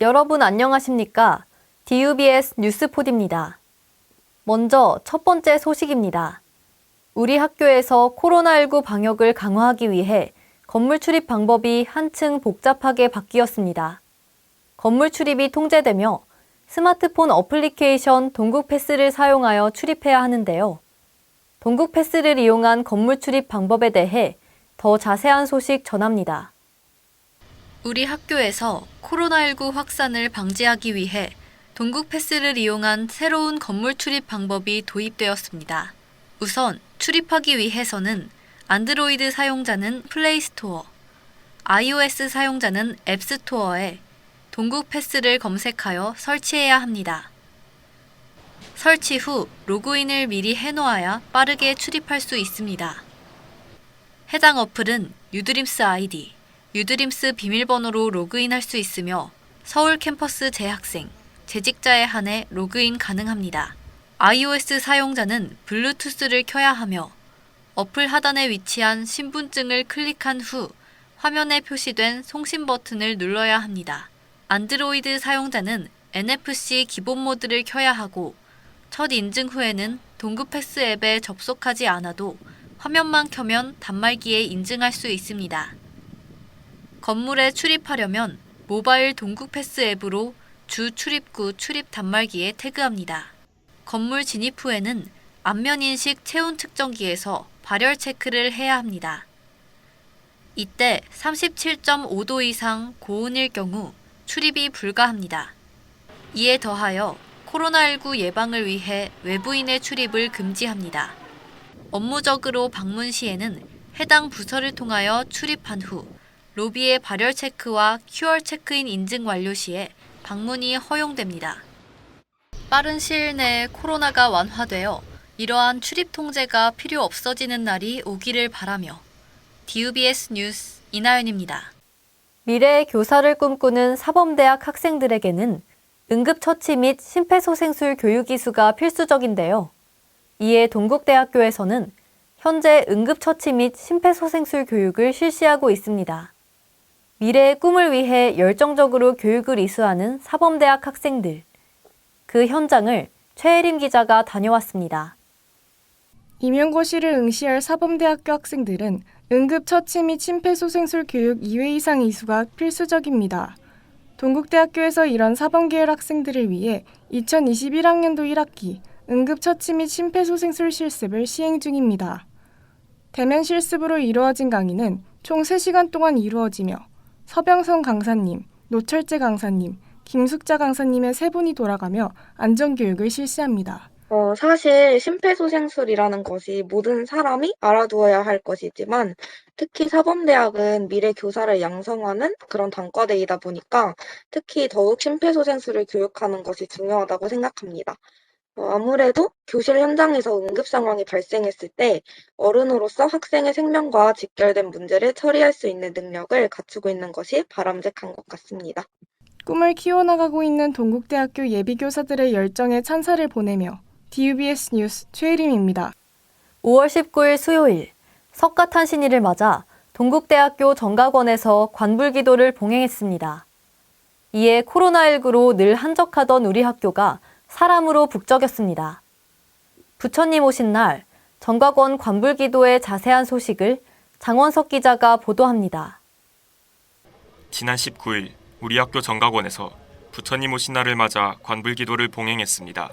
여러분 안녕하십니까? DUBS 뉴스포드입니다. 먼저 첫 번째 소식입니다. 우리 학교에서 코로나19 방역을 강화하기 위해 건물 출입 방법이 한층 복잡하게 바뀌었습니다. 건물 출입이 통제되며 스마트폰 어플리케이션 동국패스를 사용하여 출입해야 하는데요. 동국패스를 이용한 건물 출입 방법에 대해 더 자세한 소식 전합니다. 우리 학교에서 코로나19 확산을 방지하기 위해 동국패스를 이용한 새로운 건물 출입 방법이 도입되었습니다. 우선 출입하기 위해서는 안드로이드 사용자는 플레이스토어, iOS 사용자는 앱스토어에 동국패스를 검색하여 설치해야 합니다. 설치 후 로그인을 미리 해놓아야 빠르게 출입할 수 있습니다. 해당 어플은 유드림스 아이디, 유드림스 비밀번호로 로그인할 수 있으며 서울 캠퍼스 재학생, 재직자에 한해 로그인 가능합니다. iOS 사용자는 블루투스를 켜야 하며 어플 하단에 위치한 신분증을 클릭한 후 화면에 표시된 송신 버튼을 눌러야 합니다. 안드로이드 사용자는 NFC 기본 모드를 켜야 하고 첫 인증 후에는 동국패스 앱에 접속하지 않아도 화면만 켜면 단말기에 인증할 수 있습니다. 건물에 출입하려면 모바일 동국패스 앱으로 주 출입구 출입 단말기에 태그합니다. 건물 진입 후에는 안면인식 체온 측정기에서 발열 체크를 해야 합니다. 이때 37.5도 이상 고온일 경우 출입이 불가합니다. 이에 더하여 코로나19 예방을 위해 외부인의 출입을 금지합니다. 업무적으로 방문 시에는 해당 부서를 통하여 출입한 후 로비의 발열 체크와 QR 체크인 인증 완료 시에 방문이 허용됩니다. 빠른 시일 내에 코로나가 완화되어 이러한 출입 통제가 필요 없어지는 날이 오기를 바라며 DUBS 뉴스 이나연입니다. 미래의 교사를 꿈꾸는 사범대학 학생들에게는 응급처치 및 심폐소생술 교육 이수가 필수적인데요. 이에 동국대학교에서는 현재 응급처치 및 심폐소생술 교육을 실시하고 있습니다. 미래의 꿈을 위해 열정적으로 교육을 이수하는 사범대학 학생들. 그 현장을 최혜림 기자가 다녀왔습니다. 임용고시를 응시할 사범대학교 학생들은 응급처치 및 심폐소생술 교육 2회 이상 이수가 필수적입니다. 동국대학교에서 이런 사범계열 학생들을 위해 2021학년도 1학기 응급처치 및 심폐소생술 실습을 시행 중입니다. 대면 실습으로 이루어진 강의는 총 3시간 동안 이루어지며 서병선 강사님, 노철재 강사님, 김숙자 강사님의 3분이 돌아가며 안전교육을 실시합니다. 사실 심폐소생술이라는 것이 모든 사람이 알아두어야 할 것이지만 특히 사범대학은 미래 교사를 양성하는 그런 단과대이다 보니까 특히 더욱 심폐소생술을 교육하는 것이 중요하다고 생각합니다. 아무래도 교실 현장에서 응급 상황이 발생했을 때 어른으로서 학생의 생명과 직결된 문제를 처리할 수 있는 능력을 갖추고 있는 것이 바람직한 것 같습니다. 꿈을 키워나가고 있는 동국대학교 예비교사들의 열정에 찬사를 보내며 DUBS 뉴스 최혜림입니다. 5월 19일 수요일 석가탄신일을 맞아 동국대학교 정각원에서 관불기도를 봉행했습니다. 이에 코로나19로 늘 한적하던 우리 학교가 사람으로 북적였습니다. 부처님 오신 날 정각원 관불기도의 자세한 소식을 장원석 기자가 보도합니다. 지난 19일 우리 학교 정각원에서 부처님 오신 날을 맞아 관불기도를 봉행했습니다.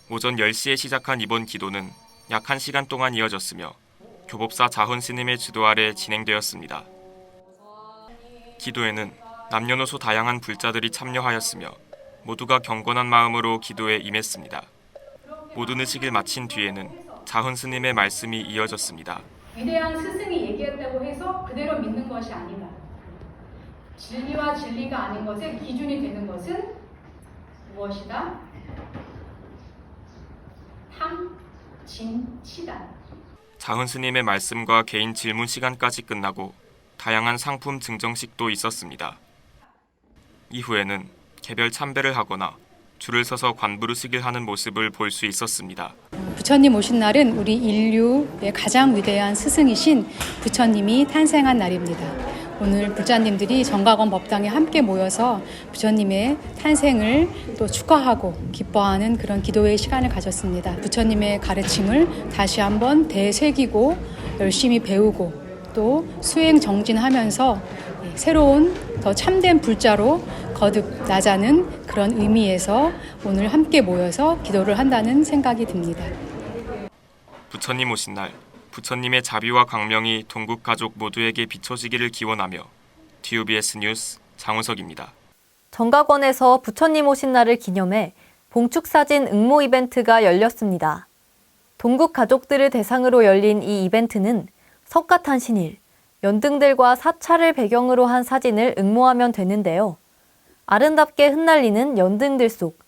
오전 10시에 시작한 이번 기도는 약 1시간 동안 이어졌으며 교법사 자훈 스님의 주도 아래 진행되었습니다. 기도에는 남녀노소 다양한 불자들이 참여하였으며 모두가 경건한 마음으로 기도에 임했습니다. 모든 의식을 마친 뒤에는 자훈 스님의 말씀이 이어졌습니다. 위대한 스승이 얘기했다고 해서 그대로 믿는 것이 아니다. 진리와 진리가 아닌 것의 기준이 되는 것은 무엇이다? 탐, 진, 치다. 자훈 스님의 말씀과 개인 질문 시간까지 끝나고 다양한 상품 증정식도 있었습니다. 이후에는 개별 참배를 하거나 줄을 서서 관부르식을 하는 모습을 볼 수 있었습니다. 부처님 오신 날은 우리 인류의 가장 위대한 스승이신 부처님이 탄생한 날입니다. 오늘 불자님들이 정각원 법당에 함께 모여서 부처님의 탄생을 또 축하하고 기뻐하는 그런 기도의 시간을 가졌습니다. 부처님의 가르침을 다시 한번 되새기고 열심히 배우고 또 수행 정진하면서 새로운 더 참된 불자로 거듭나자는 그런 의미에서 오늘 함께 모여서 기도를 한다는 생각이 듭니다. 부처님 오신 날 부처님의 자비와 광명이 동국 가족 모두에게 비춰지기를 기원하며 TBS 뉴스 장우석입니다. 정각원에서 부처님 오신 날을 기념해 봉축사진 응모 이벤트가 열렸습니다. 동국 가족들을 대상으로 열린 이 이벤트는 석가탄신일, 연등들과 사찰을 배경으로 한 사진을 응모하면 되는데요. 아름답게 흩날리는 연등들 속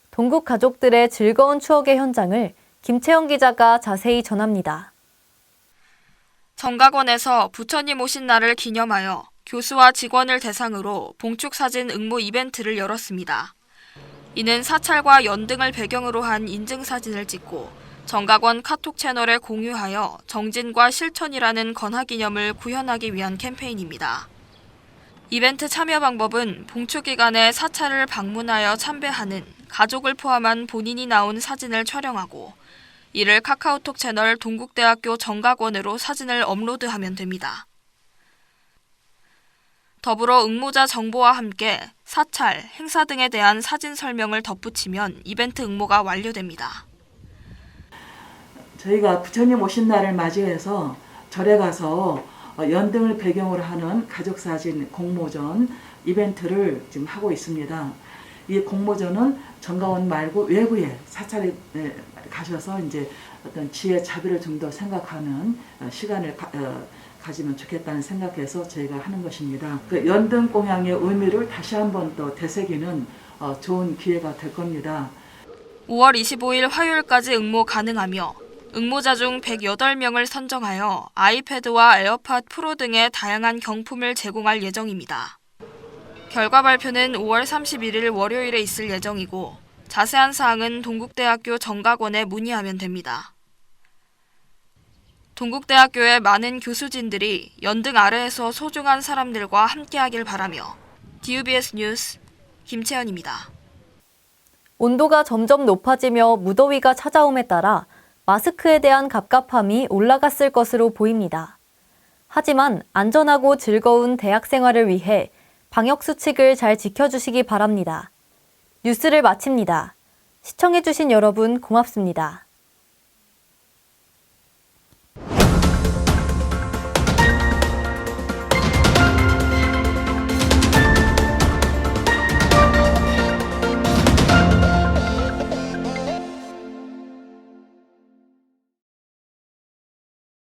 동국 가족들의 즐거운 추억의 현장을 김채영 기자가 자세히 전합니다. 정각원에서 부처님 오신 날을 기념하여 교수와 직원을 대상으로 봉축사진 응모 이벤트를 열었습니다. 이는 사찰과 연등을 배경으로 한 인증사진을 찍고 정각원 카톡 채널에 공유하여 정진과 실천이라는 건화기념을 구현하기 위한 캠페인입니다. 이벤트 참여 방법은 봉축 기간에 사찰을 방문하여 참배하는 가족을 포함한 본인이 나온 사진을 촬영하고 이를 카카오톡 채널 동국대학교 정각원으로 사진을 업로드하면 됩니다. 더불어 응모자 정보와 함께 사찰, 행사 등에 대한 사진 설명을 덧붙이면 이벤트 응모가 완료됩니다. 저희가 부처님 오신 날을 맞이해서 절에 가서 연등을 배경으로 하는 가족사진 공모전 이벤트를 지금 하고 있습니다. 이 공모전은 정각원 말고 외부에 사찰에 가셔서 이제 어떤 지혜 자비를 좀 더 생각하는 시간을 가지면 좋겠다는 생각에서 저희가 하는 것입니다. 그 연등 공양의 의미를 다시 한번 또 되새기는 좋은 기회가 될 겁니다. 5월 25일 화요일까지 응모 가능하며 응모자 중 108명을 선정하여 아이패드와 에어팟 프로 등의 다양한 경품을 제공할 예정입니다. 결과 발표는 5월 31일 월요일에 있을 예정이고 자세한 사항은 동국대학교 정각원에 문의하면 됩니다. 동국대학교의 많은 교수진들이 연등 아래에서 소중한 사람들과 함께하길 바라며 TBS 뉴스 김채연입니다. 온도가 점점 높아지며 무더위가 찾아옴에 따라 마스크에 대한 갑갑함이 올라갔을 것으로 보입니다. 하지만 안전하고 즐거운 대학 생활을 위해 방역수칙을 잘 지켜주시기 바랍니다. 뉴스를 마칩니다. 시청해주신 여러분 고맙습니다.